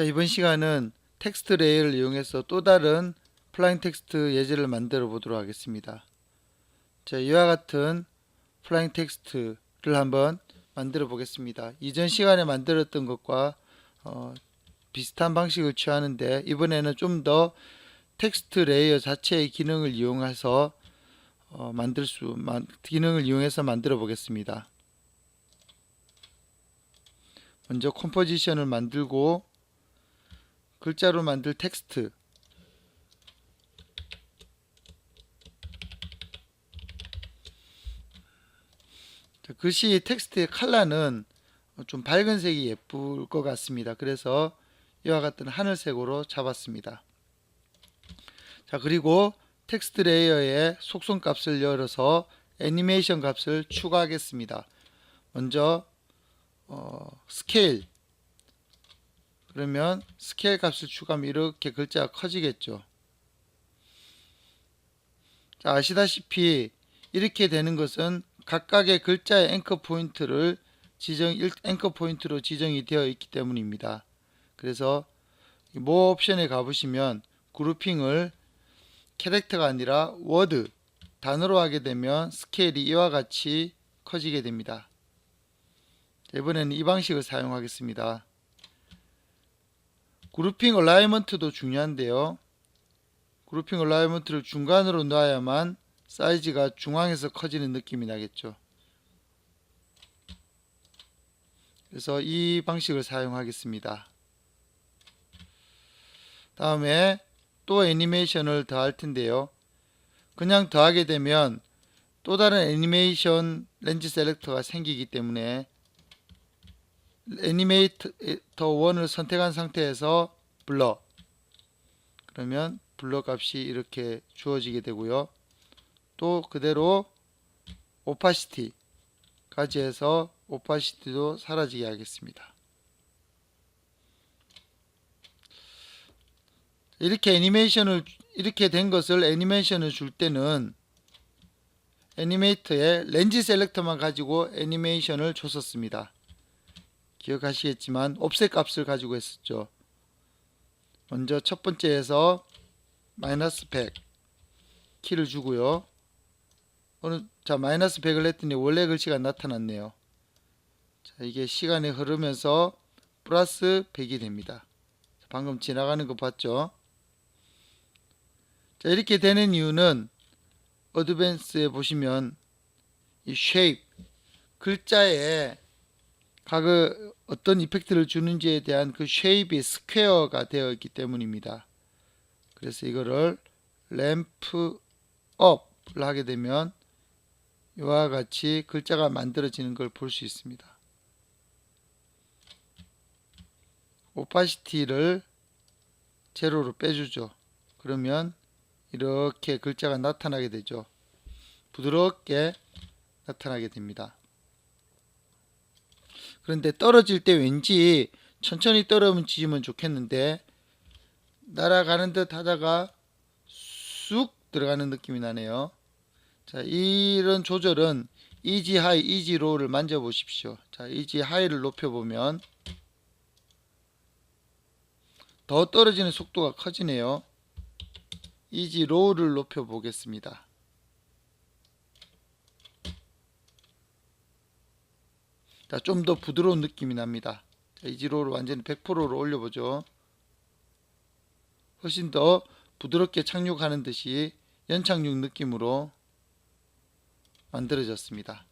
자, 이번 시간은 텍스트 레이어를 이용해서 또 다른 플라잉 텍스트 예제를 만들어 보도록 하겠습니다. 자, 이와 같은 플라잉 텍스트를 한번 만들어 보겠습니다. 이전 시간에 만들었던 것과 비슷한 방식을 취하는데, 이번에는 좀 더 텍스트 레이어 자체의 기능을 이용해서 기능을 이용해서 만들어 보겠습니다. 먼저 컴포지션을 만들고 글자로 만들 텍스트, 글씨 텍스트의 컬러는 좀 밝은 색이 예쁠 것 같습니다. 그래서 이와 같은 하늘색으로 잡았습니다. 자, 그리고 텍스트 레이어에 속성 값을 열어서 애니메이션 값을 추가하겠습니다. 먼저 스케일, 그러면 스케일 값을 추가하면 이렇게 글자가 커지겠죠. 자, 아시다시피 이렇게 되는 것은 각각의 글자의 앵커 포인트로 지정이 되어 있기 때문입니다. 그래서 모 옵션에 가보시면 그룹핑을 캐릭터가 아니라 워드, 단어로 하게 되면 스케일이 이와 같이 커지게 됩니다. 이번에는 이 방식을 사용하겠습니다. 그룹핑 얼라이먼트도 중요한데요. 그룹핑 얼라이먼트를 중간으로 놔야만 사이즈가 중앙에서 커지는 느낌이 나겠죠. 그래서 이 방식을 사용하겠습니다. 다음에 또 애니메이션을 더할 텐데요. 그냥 더하게 되면 또 다른 애니메이션 렌즈 셀렉터가 생기기 때문에 애니메이터 1을 선택한 상태에서 블러, 그러면 블러 값이 이렇게 주어지게 되고요. 또 그대로 오파시티까지 해서 오파시티도 사라지게 하겠습니다. 이렇게 된 것을 애니메이션을 줄 때는 애니메이터에 렌즈 셀렉터만 가지고 애니메이션을 줬었습니다. 기억하시겠지만 옵셋 값을 가지고 했었죠. 먼저 첫 번째에서 마이너스 100 키를 주고요. 마이너스 100을 했더니 원래 글씨가 나타났네요. 자, 이게 시간이 흐르면서 플러스 100이 됩니다. 방금 지나가는 거 봤죠? 자, 이렇게 되는 이유는 어드밴스에 보시면 이 쉐입, 글자에 어떤 이펙트를 주는지에 대한 그 쉐입이 스퀘어가 되어 있기 때문입니다. 그래서 이거를 램프 업을 하게 되면 이와 같이 글자가 만들어지는 걸 볼 수 있습니다. 오파시티를 제로로 빼주죠. 그러면 이렇게 글자가 나타나게 되죠. 부드럽게 나타나게 됩니다. 그런데 떨어질 때 왠지 천천히 떨어지면 좋겠는데 날아가는 듯 하다가 쑥 들어가는 느낌이 나네요. 자, 이런 조절은 이지 하이, 이지 로우를 만져 보십시오. 자, 이지 하이를 높여보면 더 떨어지는 속도가 커지네요. 이지 로우를 높여 보겠습니다. 자, 좀 더 부드러운 느낌이 납니다. 자, 이지 로우를 완전히 100%로 올려보죠. 훨씬 더 부드럽게 착륙하는 듯이 연착륙 느낌으로 만들어졌습니다.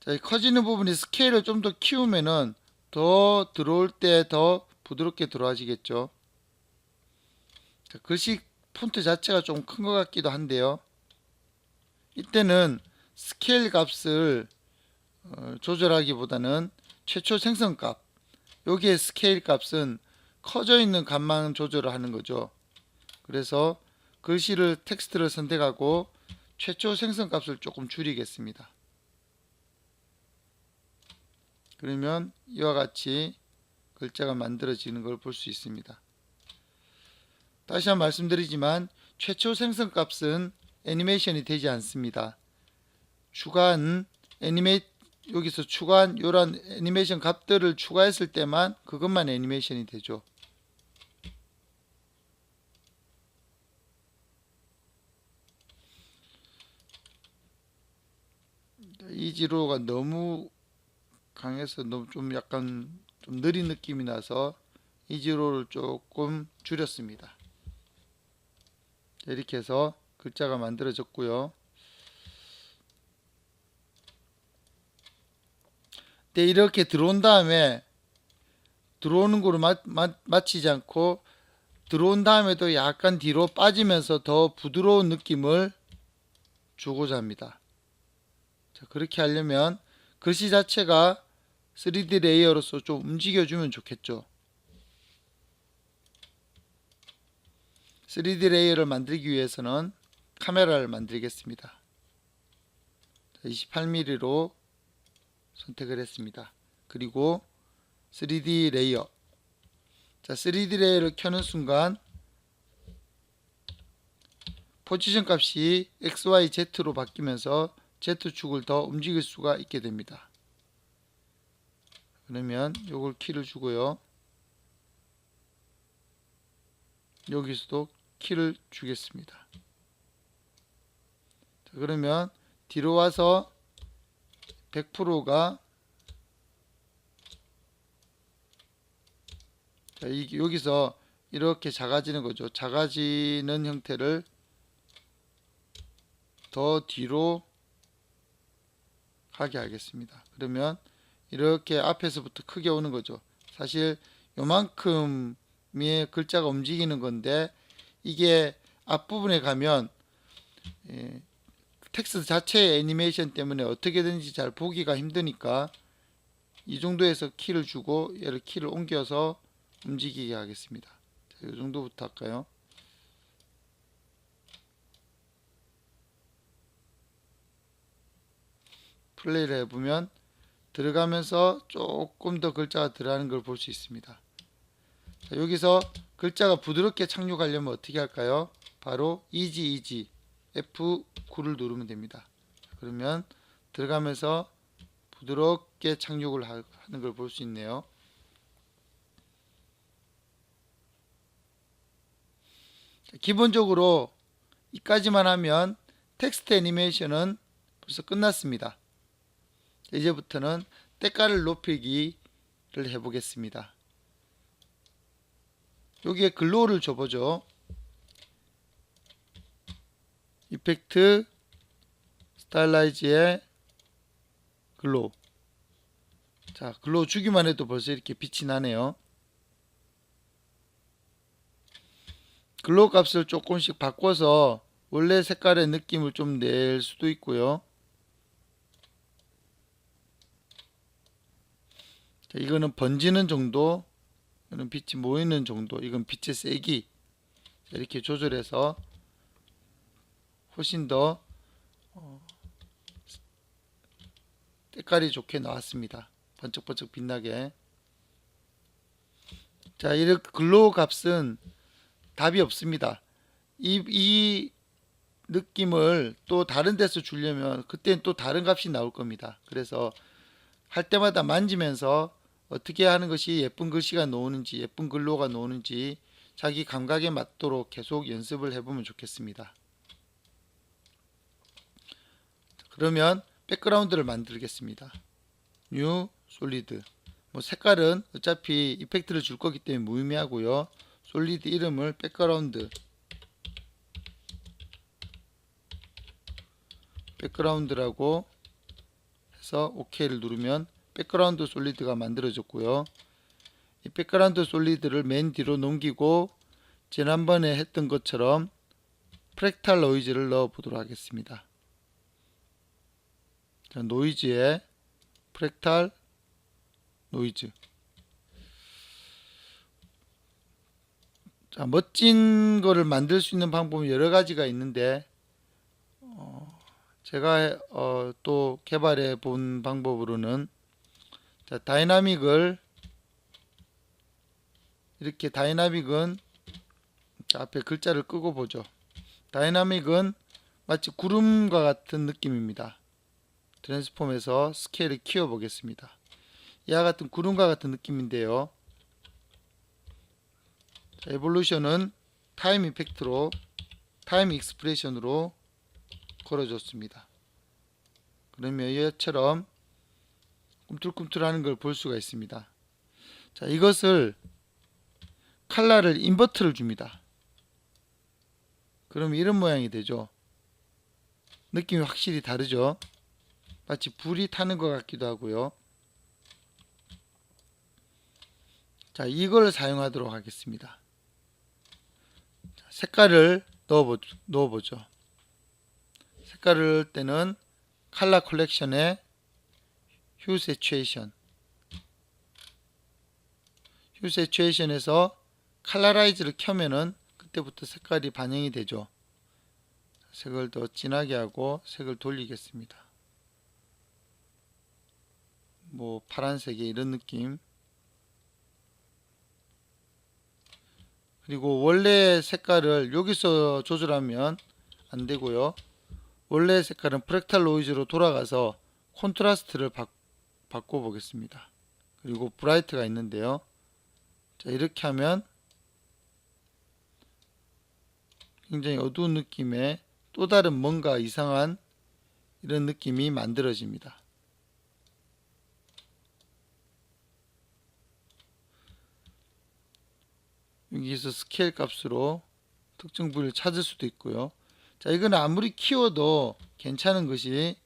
자, 커지는 부분이 스케일을 좀 더 키우면은 더 들어올 때 더 부드럽게 들어와지겠죠. 자, 글씨 폰트 자체가 좀 큰 것 같기도 한데요. 이때는 스케일 값을 조절하기보다는 최초 생성 값, 여기에 스케일 값은 커져 있는 값만 조절을 하는 거죠. 그래서 글씨를 텍스트를 선택하고 최초 생성 값을 조금 줄이겠습니다. 그러면 이와 같이 글자가 만들어지는 걸 볼 수 있습니다. 다시 한번 말씀드리지만 최초 생성 값은 애니메이션이 되지 않습니다. 추가한 애니메이션 여기서 추가한 이런 애니메이션 값들을 추가했을 때만 그것만 애니메이션이 되죠. 이지로가 너무 강해서 너무 좀 약간 좀 느린 느낌이 나서 이지로를 조금 줄였습니다. 이렇게 해서 글자가 만들어졌고요. 네, 이렇게 들어온 다음에 들어오는 거로 마치지 않고 들어온 다음에도 약간 뒤로 빠지면서 더 부드러운 느낌을 주고자 합니다. 자, 그렇게 하려면 글씨 자체가 3D 레이어로서 좀 움직여주면 좋겠죠. 3D 레이어를 만들기 위해서는 카메라를 만들겠습니다. 28mm로 선택을 했습니다. 그리고 3D 레이어. 자, 3D 레이어를 켜는 순간 포지션 값이 XYZ로 바뀌면서 Z축을 더 움직일 수가 있게 됩니다. 그러면 요걸 키를 주고요. 여기서도 키를 주겠습니다. 자, 그러면 뒤로 와서 100%가 여기서 이렇게 작아지는 거죠. 작아지는 형태를 더 뒤로 가게 하겠습니다. 그러면 이렇게 앞에서부터 크게 오는 거죠. 사실 요만큼의 글자가 움직이는 건데 이게 앞부분에 가면 텍스트 자체의 애니메이션 때문에 어떻게든지 잘 보기가 힘드니까 이 정도에서 키를 주고 얘를 키를 옮겨서 움직이게 하겠습니다. 자, 이 정도부터 할까요? 플레이를 해보면 들어가면서 조금 더 글자가 들어가는 걸 볼 수 있습니다. 자, 여기서 글자가 부드럽게 착륙하려면 어떻게 할까요? 바로 이지 F9를 누르면 됩니다. 그러면 들어가면서 부드럽게 착륙을 하는 걸 볼 수 있네요. 기본적으로 이까지만 하면 텍스트 애니메이션은 벌써 끝났습니다. 이제부터는 때깔을 높이기를 해보겠습니다. 여기에 글로우를 줘보죠. 이펙트 스타일라이즈의 글로우. 자, 글로우 주기만 해도 벌써 이렇게 빛이 나네요. 글로우 값을 조금씩 바꿔서 원래 색깔의 느낌을 좀 낼 수도 있고요. 자, 이거는 번지는 정도, 이거는 빛이 모이는 정도, 이건 빛의 세기. 자, 이렇게 조절해서 훨씬 더 색깔이 좋게 나왔습니다. 번쩍번쩍 빛나게. 자, 이렇게 글로우 값은 답이 없습니다. 이 느낌을 또 다른 데서 주려면 그때는 또 다른 값이 나올 겁니다. 그래서 할 때마다 만지면서 어떻게 하는 것이 예쁜 글씨가 나오는지 예쁜 글로우가 나오는지 자기 감각에 맞도록 계속 연습을 해보면 좋겠습니다. 그러면 백그라운드를 만들겠습니다. 뉴 솔리드. 뭐 색깔은 어차피 이펙트를 줄 거기 때문에 무의미하고요. 솔리드 이름을 백그라운드라고 해서 OK를 누르면 백그라운드 솔리드가 만들어졌고요. 이 백그라운드 솔리드를 맨 뒤로 넘기고 지난번에 했던 것처럼 프랙탈 노이즈를 넣어 보도록 하겠습니다. 자, 노이즈에 프랙탈 노이즈. 자, 멋진 거를 만들 수 있는 방법은 여러 가지가 있는데 제가 또 개발해 본 방법으로는 자, 다이나믹은 자, 앞에 글자를 끄고 보죠. 다이나믹은 마치 구름과 같은 느낌입니다. 트랜스폼에서 스케일을 키워 보겠습니다. 이와 같은 구름과 같은 느낌인데요. 자, 에볼루션은 타임 이펙트로 타임 익스프레션으로 걸어줬습니다. 그러면 이처럼 꿈틀꿈틀하는 걸 볼 수가 있습니다. 자, 이것을 칼라를 인버트를 줍니다. 그럼 이런 모양이 되죠. 느낌이 확실히 다르죠. 마치 불이 타는 것 같기도 하고요. 자, 이걸 사용하도록 하겠습니다. 자, 색깔을 넣어보죠. 색깔을 넣을 때는 컬러 컬렉션에 휴 세츄에이션, 휴 세츄에이션에서 컬러라이즈를 켜면은 그때부터 색깔이 반영이 되죠. 색을 더 진하게 하고 색을 돌리겠습니다. 뭐 파란색의 이런 느낌. 그리고 원래 색깔을 여기서 조절하면 안 되고요. 원래 색깔은 프랙탈 노이즈로 돌아가서 콘트라스트를 바꿔 보겠습니다. 그리고 브라이트가 있는데요. 자, 이렇게 하면 굉장히 어두운 느낌의 또 다른 뭔가 이상한 이런 느낌이 만들어집니다. 여기서 스케일 값으로 특정 부위를 찾을 수도 있고요. 자, 이건 아무리 키워도 괜찮은 것이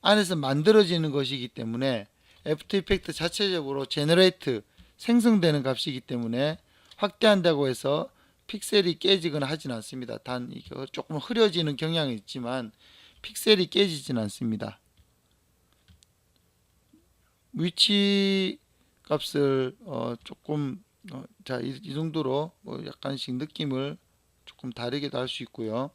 안에서 만들어지는 것이기 때문에 애프터 이펙트 자체적으로 제너레이트 생성되는 값이기 때문에 확대한다고 해서 픽셀이 깨지거나 하진 않습니다. 단 이게 조금 흐려지는 경향이 있지만 픽셀이 깨지진 않습니다. 위치 값을 조금 자, 이 정도로 뭐 약간씩 느낌을 조금 다르게도 할 수 있고요.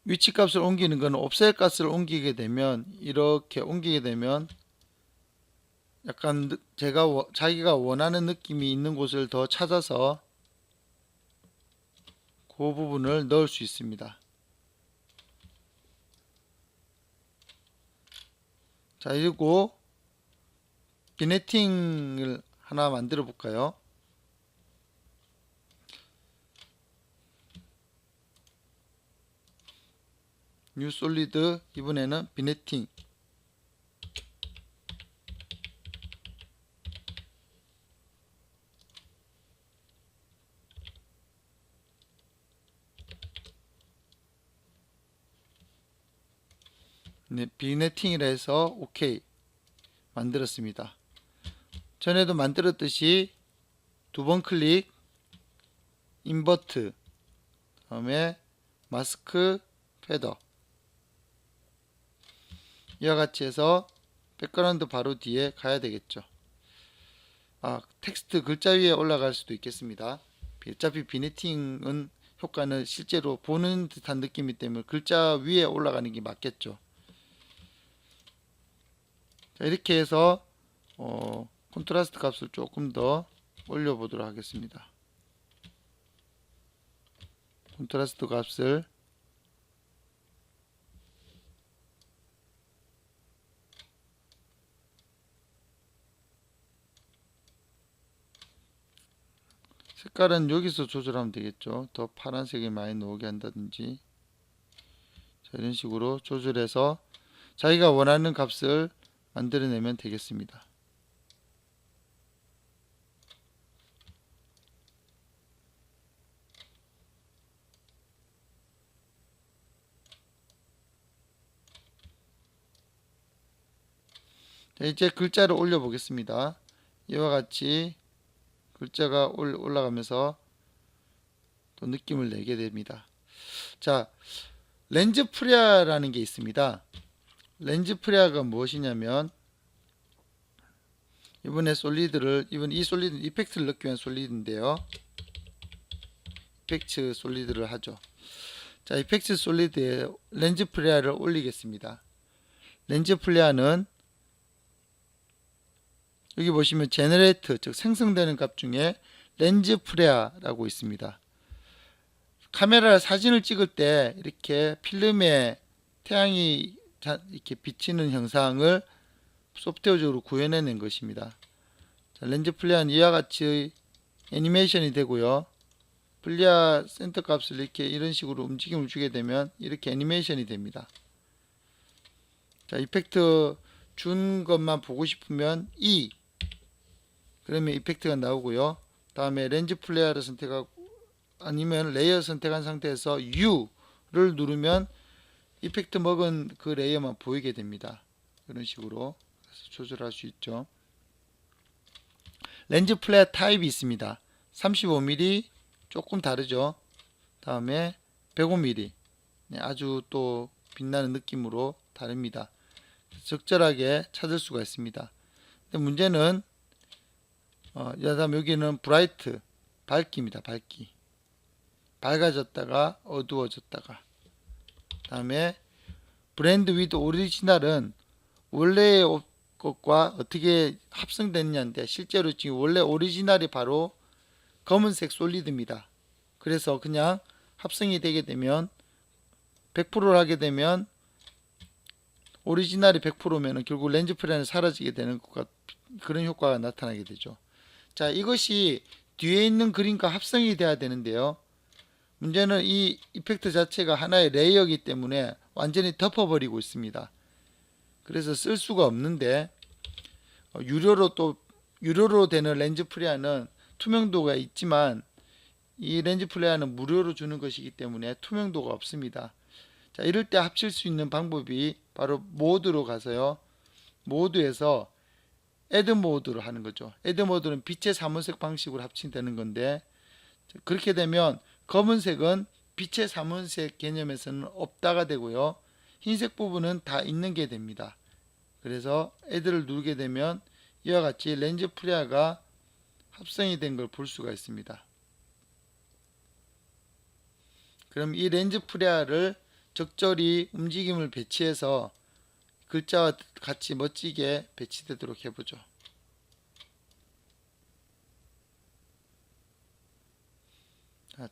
위치 값을 옮기는 것은 옵셋 값을 옮기게 되면 이렇게 옮기게 되면 약간 자기가 원하는 느낌이 있는 곳을 더 찾아서 그 부분을 넣을 수 있습니다. 자, 그리고 비네팅을 하나 만들어 볼까요? 뉴 솔리드, 이번에는 비네팅. 네, 비네팅이라 해서 OK 만들었습니다. 전에도 만들었듯이 두 번 클릭, 인버트, 다음에 마스크, 패더. 이와 같이 해서 백그라운드 바로 뒤에 가야 되겠죠. 텍스트 글자 위에 올라갈 수도 있겠습니다. 어차피 비네팅은 효과는 실제로 보는 듯한 느낌이기 때문에 글자 위에 올라가는 게 맞겠죠. 자, 이렇게 해서 콘트라스트 값을 조금 더 올려 보도록 하겠습니다. 콘트라스트 값을 색깔은 여기서 조절하면 되겠죠. 더 파란색이 많이 나오게 한다든지. 자, 이런 식으로 조절해서 자기가 원하는 값을 만들어내면 되겠습니다. 자, 이제 글자를 올려 보겠습니다. 이와 같이 글자가 올라가면서 또 느낌을 내게 됩니다. 자, 렌즈 프레아라는 게 있습니다. 렌즈 프레아가 무엇이냐면 이번 이 솔리드 이펙트를 넣기 위한 솔리드인데요. 이펙트 솔리드를 하죠. 자, 이펙트 솔리드에 렌즈 프레아를 올리겠습니다. 렌즈 프레아는 여기 보시면 제너레이트, 즉 생성되는 값 중에 렌즈 프레아라고 있습니다. 카메라 사진을 찍을 때 이렇게 필름에 태양이 이렇게 비치는 형상을 소프트웨어적으로 구현해낸 것입니다. 자, 렌즈 플레이어는 이와 같이 애니메이션이 되고요. 플레이어 센터 값을 이렇게 이런 식으로 움직임을 주게 되면 이렇게 애니메이션이 됩니다. 자, 이펙트 준 것만 보고 싶으면 E, 그러면 이펙트가 나오고요. 다음에 렌즈 플레이어를 선택하고 아니면 레이어 선택한 상태에서 U를 누르면 이펙트 먹은 그 레이어만 보이게 됩니다. 이런 식으로 조절할 수 있죠. 렌즈 플레이어 타입이 있습니다. 35mm 조금 다르죠. 다음에 105mm 아주 또 빛나는 느낌으로 다릅니다. 적절하게 찾을 수가 있습니다. 근데 문제는 여기는 브라이트 밝기입니다. 밝기 밝아졌다가 어두워졌다가. 다음에 브랜드 위드 오리지널은 원래의 것과 어떻게 합성됐냐인데 실제로 지금 원래 오리지널이 바로 검은색 솔리드입니다. 그래서 그냥 합성이 되게 되면 100%를 하게 되면 오리지널이 100%면 결국 렌즈 플레이어는 사라지게 되는 것과 그런 효과가 나타나게 되죠. 자, 이것이 뒤에 있는 그림과 합성이 돼야 되는데요. 문제는 이 이펙트 자체가 하나의 레이어이기 때문에 완전히 덮어버리고 있습니다. 그래서 쓸 수가 없는데 유료로 되는 렌즈 플레이어는 투명도가 있지만 이 렌즈 플레이어는 무료로 주는 것이기 때문에 투명도가 없습니다. 자, 이럴 때 합칠 수 있는 방법이 바로 모드로 가서요. 모드에서 애드 모드로 하는 거죠. 애드 모드는 빛의 사문색 방식으로 합친다는 건데 그렇게 되면 검은색은 빛의 사문색 개념에서는 없다가 되고요. 흰색 부분은 다 있는 게 됩니다. 그래서 애드를 누르게 되면 이와 같이 렌즈 플레이어가 합성이 된 걸 볼 수가 있습니다. 그럼 이 렌즈 플레이어를 적절히 움직임을 배치해서 글자와 같이 멋지게 배치되도록 해보죠.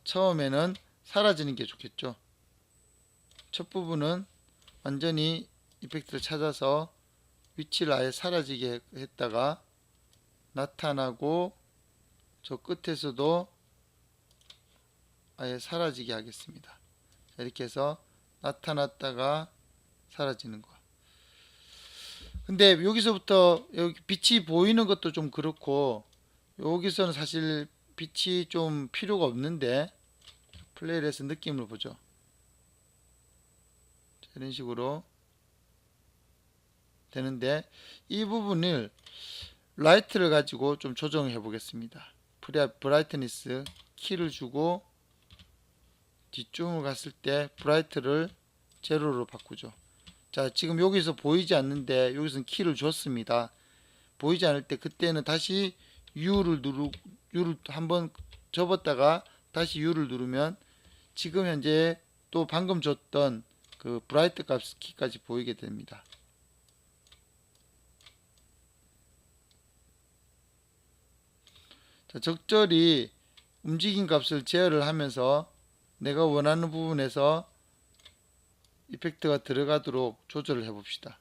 처음에는 사라지는 게 좋겠죠. 첫 부분은 완전히 이펙트를 찾아서 위치를 아예 사라지게 했다가 나타나고 저 끝에서도 아예 사라지게 하겠습니다. 이렇게 해서 나타났다가 사라지는 거. 근데 여기서부터 여기 빛이 보이는 것도 좀 그렇고 여기서는 사실 빛이 좀 필요가 없는데 플레이를 해서 느낌을 보죠. 이런 식으로 되는데 이 부분을 라이트를 가지고 좀 조정해 보겠습니다. 브라이트니스 키를 주고 뒤쪽을 갔을 때 브라이트를 제로로 바꾸죠. 자, 지금 여기서 보이지 않는데 여기서는 키를 줬습니다. 보이지 않을 때 그때는 다시 U를 한번 접었다가 다시 U를 누르면 지금 현재 또 방금 줬던 그 브라이트 값 키까지 보이게 됩니다. 자, 적절히 움직임 값을 제어를 하면서 내가 원하는 부분에서 이펙트가 들어가도록 조절을 해 봅시다.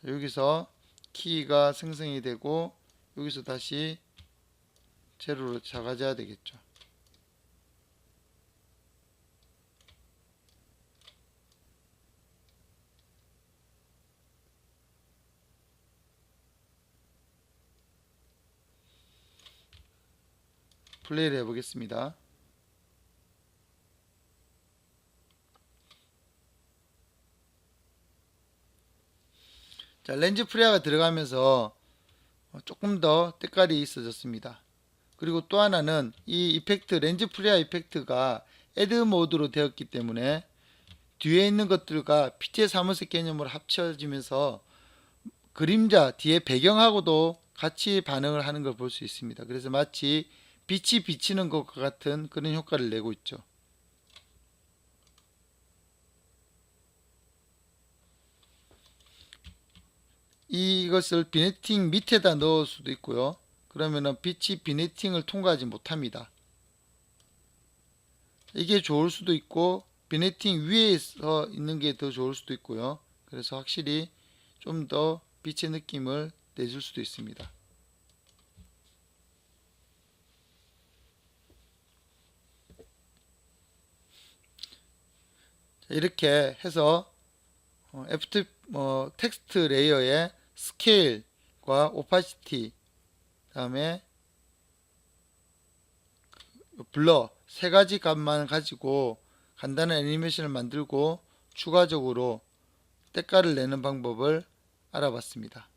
여기서 키가 생성이 되고 여기서 다시 제로로 작아져야 되겠죠. 플레이를 해보겠습니다. 자, 렌즈 플레이어가 들어가면서 조금 더 때깔이 있어졌습니다. 그리고 또 하나는 이 이펙트 렌즈 플레이어 이펙트가 애드 모드로 되었기 때문에 뒤에 있는 것들과 빛의 사문색 개념으로 합쳐지면서 그림자 뒤에 배경하고도 같이 반응을 하는 걸 볼 수 있습니다. 그래서 마치 빛이 비치는 것과 같은 그런 효과를 내고 있죠. 이것을 비네팅 밑에다 넣을 수도 있고요. 그러면은 빛이 비네팅을 통과하지 못합니다. 이게 좋을 수도 있고 비네팅 위에서 있는 게 더 좋을 수도 있고요. 그래서 확실히 좀 더 빛의 느낌을 내줄 수도 있습니다. 이렇게 해서 텍스트 레이어의 스케일과 오파시티, 다음에 블러 세 가지 값만 가지고 간단한 애니메이션을 만들고 추가적으로 때깔을 내는 방법을 알아봤습니다.